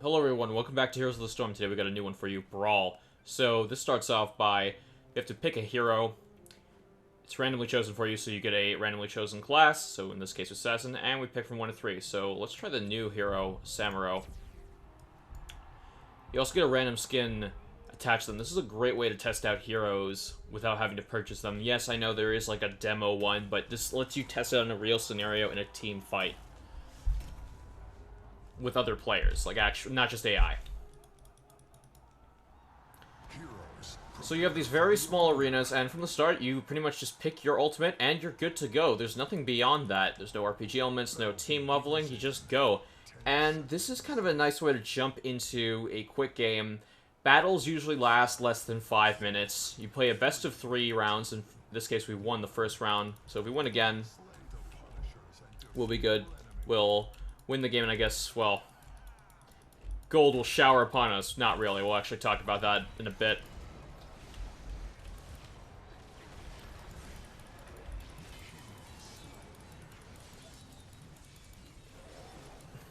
Hello everyone, welcome back to Heroes of the Storm. Today we got a new one for you, Brawl. So this starts off by, you have to pick a hero. It's randomly chosen for you, so you get a randomly chosen class, so in this case Assassin, and we pick from 1 to 3. So let's try the new hero, Samuro. You also get a random skin attached to them. This is a great way to test out heroes without having to purchase them. Yes, I know there is like a demo one, but this lets you test it on a real scenario in a team fight with other players, like actually, not just AI. So you have these very small arenas, and from the start, you pretty much just pick your ultimate, and you're good to go. There's nothing beyond that. There's no RPG elements, no team leveling, you just go. And this is kind of a nice way to jump into a quick game. Battles usually last less than 5 minutes. You play a best of 3 rounds. In this case, we won the first round. So if we win again, we'll be good. We'll win the game, and I guess, well, gold will shower upon us. Not really. We'll actually talk about that in a bit.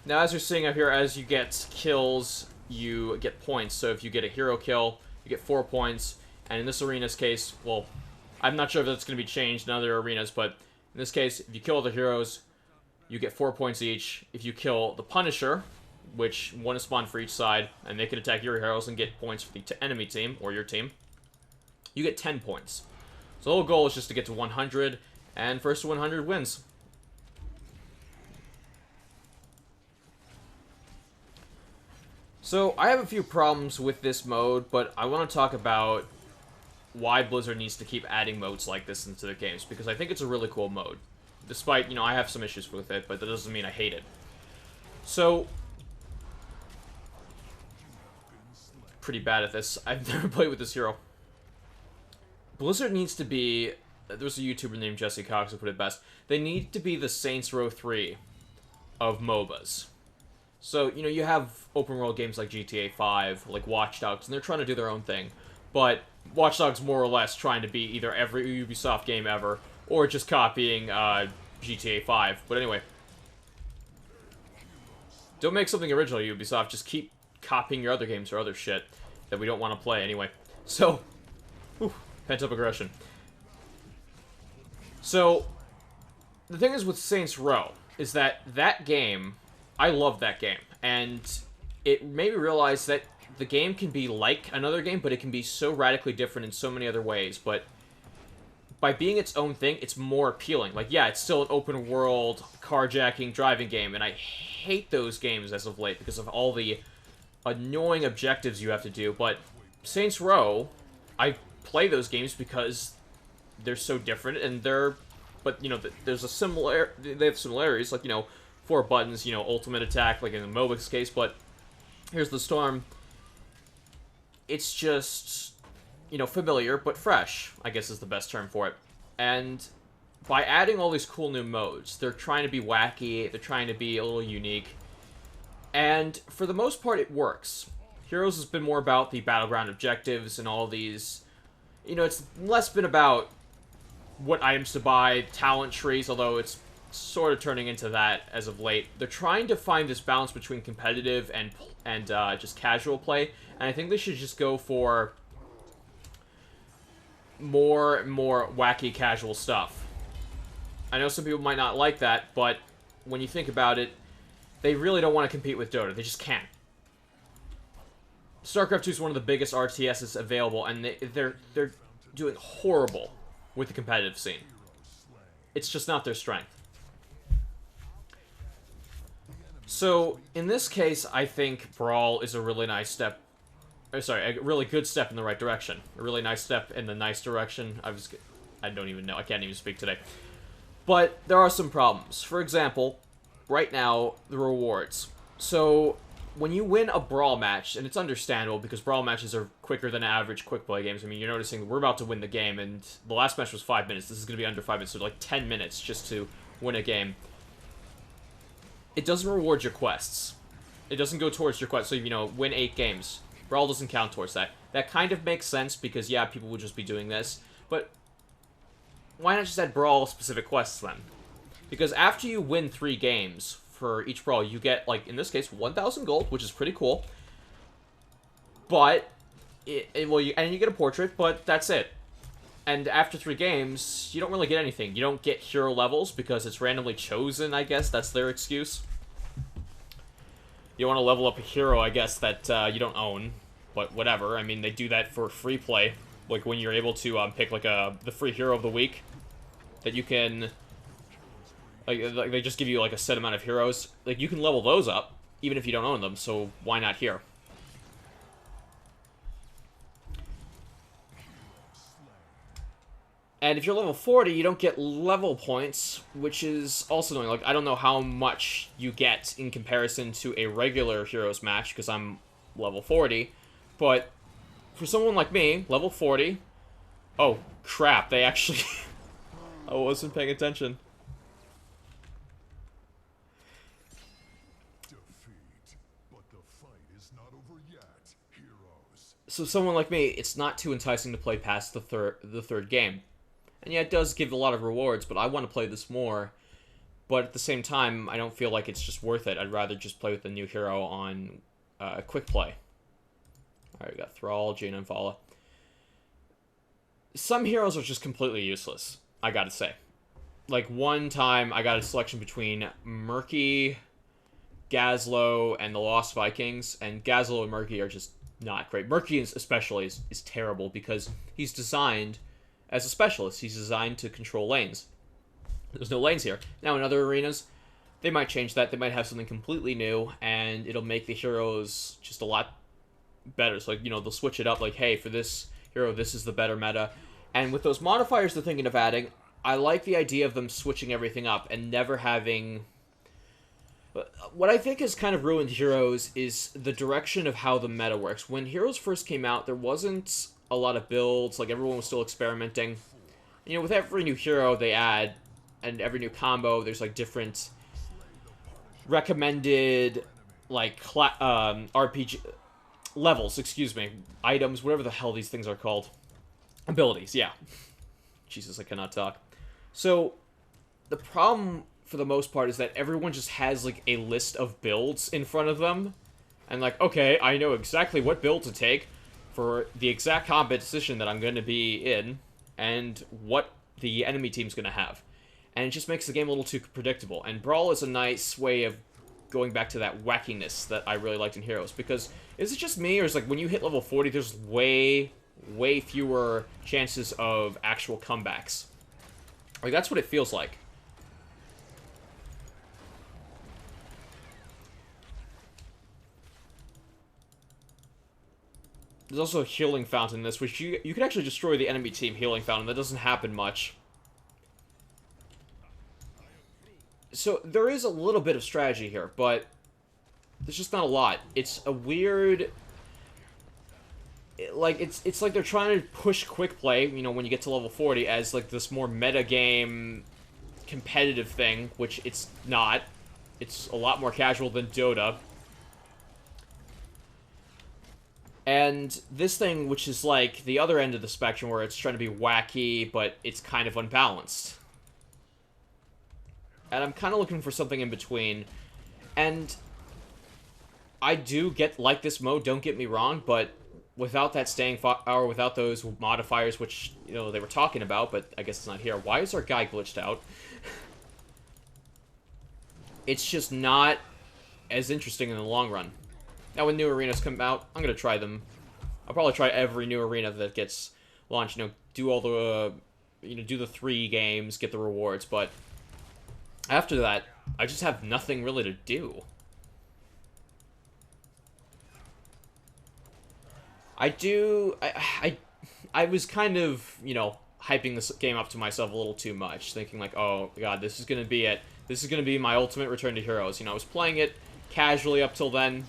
Now, as you're seeing up here, as you get kills, you get points. So if you get a hero kill, you get 4 points. And in this arena's case, well, I'm not sure if that's going to be changed in other arenas, but in this case, if you kill the heroes, you get 4 points each. If you kill the Punisher, which one is spawned for each side, and they can attack your heroes and get points for the enemy team, or your team, you get 10 points. So the whole goal is just to get to 100, and first to 100 wins. So, I have a few problems with this mode, but I want to talk about why Blizzard needs to keep adding modes like this into their games, because I think it's a really cool mode. Despite, I have some issues with it, but that doesn't mean I hate it. So, pretty bad at this. I've never played with this hero. Blizzard needs to be, there was a YouTuber named Jesse Cox who put it best, they need to be the Saints Row 3 of MOBAs. So, you have open world games like GTA 5, like Watch Dogs, and they're trying to do their own thing. But Watch Dogs more or less trying to be either every Ubisoft game ever, or just copying GTA 5. But anyway, don't make something original, Ubisoft. Just keep copying your other games or other shit that we don't want to play anyway. So, pent-up aggression. So, the thing is with Saints Row, is that game, I love that game, and it made me realize that the game can be like another game, but it can be so radically different in so many other ways, but by being its own thing, it's more appealing. Like, yeah, it's still an open-world, carjacking, driving game, and I hate those games as of late because of all the annoying objectives you have to do, but Saints Row, I play those games because they're so different, and but, there's they have similarities, like, 4 buttons, ultimate attack, like in the MOBA's case, but here's the Storm. It's just, familiar, but fresh, I guess is the best term for it. And by adding all these cool new modes, they're trying to be wacky, they're trying to be a little unique, and for the most part, it works. Heroes has been more about the battleground objectives and all these, it's less been about what items to buy, talent trees, although it's sort of turning into that as of late. They're trying to find this balance between competitive and just casual play, and I think they should just go for more wacky casual stuff. I know some people might not like that, but when you think about it, they really don't want to compete with Dota. They just can't. StarCraft 2 is one of the biggest RTSs available, and they're doing horrible with the competitive scene. It's just not their strength. So, in this case, I think Brawl is a really nice step. A really good step in the right direction. A really nice step in the nice direction. I don't even know. I can't even speak today. But there are some problems. For example, right now, the rewards. So, when you win a Brawl match, and it's understandable because Brawl matches are quicker than average quick play games. I mean, you're noticing we're about to win the game, and the last match was 5 minutes. This is going to be under 5 minutes, so like 10 minutes just to win a game. It doesn't reward your quests. It doesn't go towards your quests. So, win 8 games. Brawl doesn't count towards that. That kind of makes sense because, yeah, people would just be doing this. But why not just add Brawl-specific quests then? Because after you win 3 games, for each brawl, you get, like, in this case, 1,000 gold, which is pretty cool. But, well, and you get a portrait, but that's it. And after 3 games, you don't really get anything. You don't get hero levels because it's randomly chosen, I guess. That's their excuse. You want to level up a hero, I guess, that you don't own. But whatever. I mean, they do that for free play. Like, when you're able to pick, like, the free hero of the week. That you can... Like, they just give you, like, a set amount of heroes. Like, you can level those up, even if you don't own them. So, why not here? And if you're level 40, you don't get level points, which is also annoying. Like, I don't know how much you get in comparison to a regular Heroes match, because I'm level 40. But for someone like me, level 40... Oh, crap, they actually... I wasn't paying attention. Defeat, but the fight is not over yet, heroes. So someone like me, it's not too enticing to play past the third game. And yeah, it does give a lot of rewards, but I want to play this more. But at the same time, I don't feel like it's just worth it. I'd rather just play with the new hero on quick play. Alright, we got Thrall, Jaina, and Vala. Some heroes are just completely useless, I gotta say. Like, one time, I got a selection between Murky, Gazlowe, and the Lost Vikings, and Gazlowe and Murky are just not great. Murky especially is terrible because he's designed as a specialist. He's designed to control lanes. There's no lanes here. Now, in other arenas, they might change that. They might have something completely new, and it'll make the heroes just a lot better. So, like, you know, they'll switch it up, like, hey, for this hero, this is the better meta. And with those modifiers they're thinking of adding, I like the idea of them switching everything up and never having... What I think has kind of ruined Heroes is the direction of how the meta works. When Heroes first came out, there wasn't a lot of builds, like everyone was still experimenting. You know, with every new hero they add, and every new combo, there's like different recommended, like, RPG levels, excuse me, items, whatever the hell these things are called. Abilities, yeah. Jesus, I cannot talk. So, the problem, for the most part, is that everyone just has, like, a list of builds in front of them. And, like, okay, I know exactly what build to take for the exact competition that I'm going to be in, and what the enemy team's going to have. And it just makes the game a little too predictable. And Brawl is a nice way of going back to that wackiness that I really liked in Heroes. Because, is it just me, or is it like, when you hit level 40, there's way fewer chances of actual comebacks? Like, that's what it feels like. There's also a healing fountain in this, which you could actually destroy the enemy team healing fountain. That doesn't happen much. So, there is a little bit of strategy here, but there's just not a lot. It's a weird... Like, it's like they're trying to push quick play, you know, when you get to level 40, as, like, this more metagame competitive thing, which it's not. It's a lot more casual than Dota. And this thing, which is like the other end of the spectrum, where it's trying to be wacky, but it's kind of unbalanced. And I'm kind of looking for something in between. And I do like this mode, don't get me wrong, but without that staying power, without those modifiers, which, you know, they were talking about, but I guess it's not here. Why is our guy glitched out? It's just not as interesting in the long run. Now, when new arenas come out, I'm going to try them. I'll probably try every new arena that gets launched. You know, do all the, do the 3 games, get the rewards. But after that, I just have nothing really to do. I was kind of, hyping this game up to myself a little too much. Thinking like, oh, God, this is going to be it. This is going to be my ultimate return to Heroes. I was playing it casually up till then.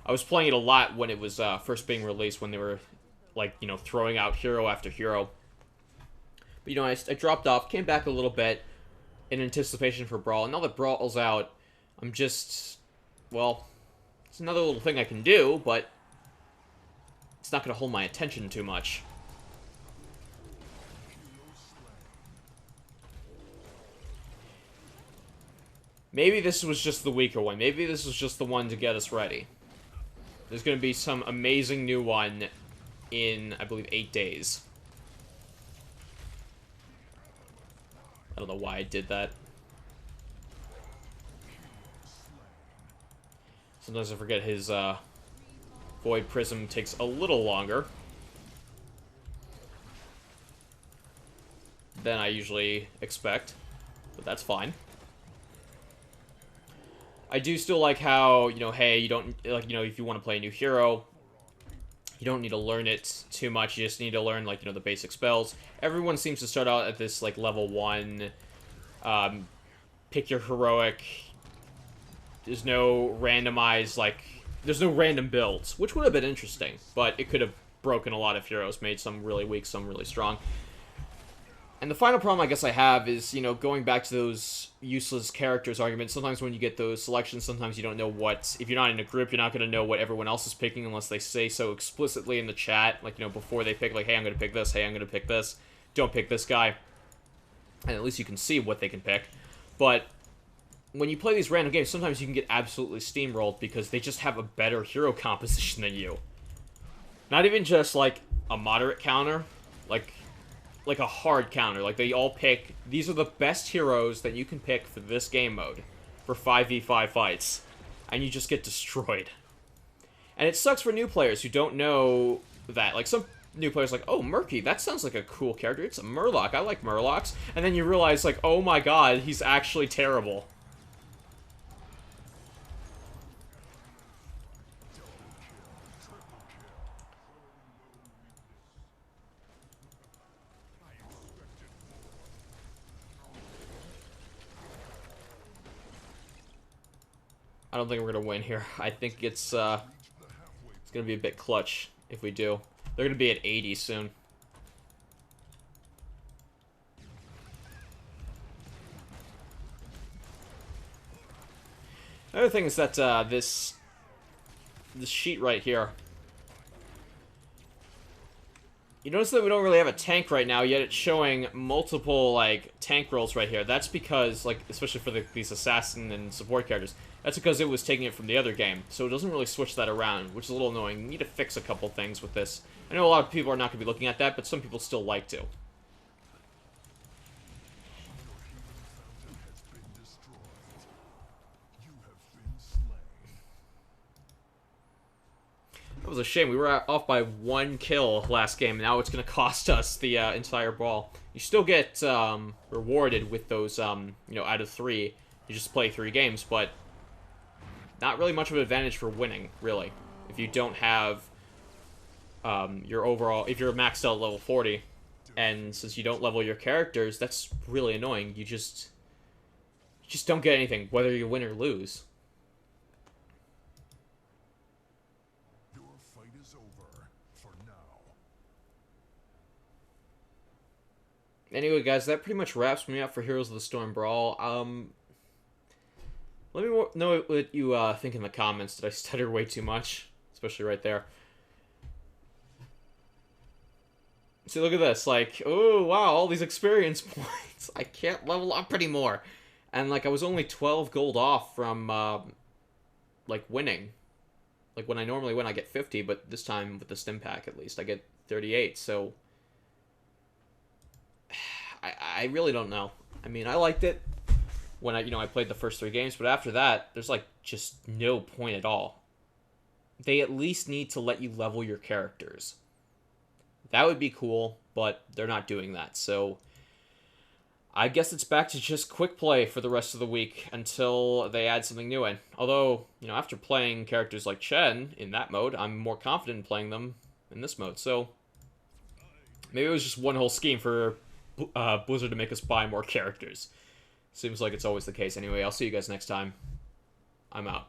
I was playing it a lot when it was first being released, when they were, like, throwing out hero after hero. But, I dropped off, came back a little bit in anticipation for Brawl. And now that Brawl's out, I'm just, well, it's another little thing I can do, but it's not going to hold my attention too much. Maybe this was just the weaker one. Maybe this was just the one to get us ready. There's going to be some amazing new one in, I believe, 8 days. I don't know why I did that. Sometimes I forget his Void Prism takes a little longer than I usually expect, but that's fine. I do still like how, you know, hey, you don't, like, you know, if you want to play a new hero, you don't need to learn it too much. You just need to learn, like, you know, the basic spells. Everyone seems to start out at this, like, level 1, pick your heroic. There's no randomized, like, there's no random builds, which would have been interesting, but it could have broken a lot of heroes, made some really weak, some really strong. And the final problem I guess I have is, you know, going back to those useless characters arguments, sometimes when you get those selections, sometimes you don't know what, if you're not in a group, you're not going to know what everyone else is picking unless they say so explicitly in the chat, like, you know, before they pick, like, hey, I'm going to pick this, hey, I'm going to pick this, don't pick this guy. And at least you can see what they can pick. But when you play these random games, sometimes you can get absolutely steamrolled because they just have a better hero composition than you. Not even just, like, a moderate counter, like a hard counter. Like, they all pick, these are the best heroes that you can pick for this game mode, for 5v5 fights, and you just get destroyed. And it sucks for new players who don't know that. Like, some new players like, oh, Murky, that sounds like a cool character. It's a Murloc. I like Murlocs. And then you realize, like, oh my god, he's actually terrible. I don't think we're gonna win here. I think it's gonna be a bit clutch if we do. They're gonna be at 80 soon. Another thing is that this sheet right here. You notice that we don't really have a tank right now, yet it's showing multiple, like, tank rolls right here. That's because, like, especially for these assassin and support characters, that's because it was taking it from the other game. So it doesn't really switch that around, which is a little annoying. You need to fix a couple things with this. I know a lot of people are not going to be looking at that, but some people still like to. That was a shame. We were off by 1 kill last game. Now it's going to cost us the entire brawl. You still get rewarded with those, you know, out of 3. You just play 3 games, but not really much of an advantage for winning, really. If you don't have your overall... If you're maxed out at level 40, and since you don't level your characters, that's really annoying. You just don't get anything, whether you win or lose. Anyway, guys, that pretty much wraps me up for Heroes of the Storm Brawl. Let me know what you think in the comments. Did I stutter way too much? Especially right there. See, look at this. Like, oh, wow, all these experience points. I can't level up anymore. And, like, I was only 12 gold off from, like, winning. Like, when I normally win, I get 50, but this time, with the stim pack, at least, I get 38, so... I really don't know. I mean, I liked it when I played the first 3 games, but after that, there's, like, just no point at all. They at least need to let you level your characters. That would be cool, but they're not doing that, so I guess it's back to just quick play for the rest of the week until they add something new in. Although, you know, after playing characters like Chen in that mode, I'm more confident in playing them in this mode, so maybe it was just one whole scheme for Blizzard to make us buy more characters. Seems like it's always the case. Anyway, I'll see you guys next time. I'm out.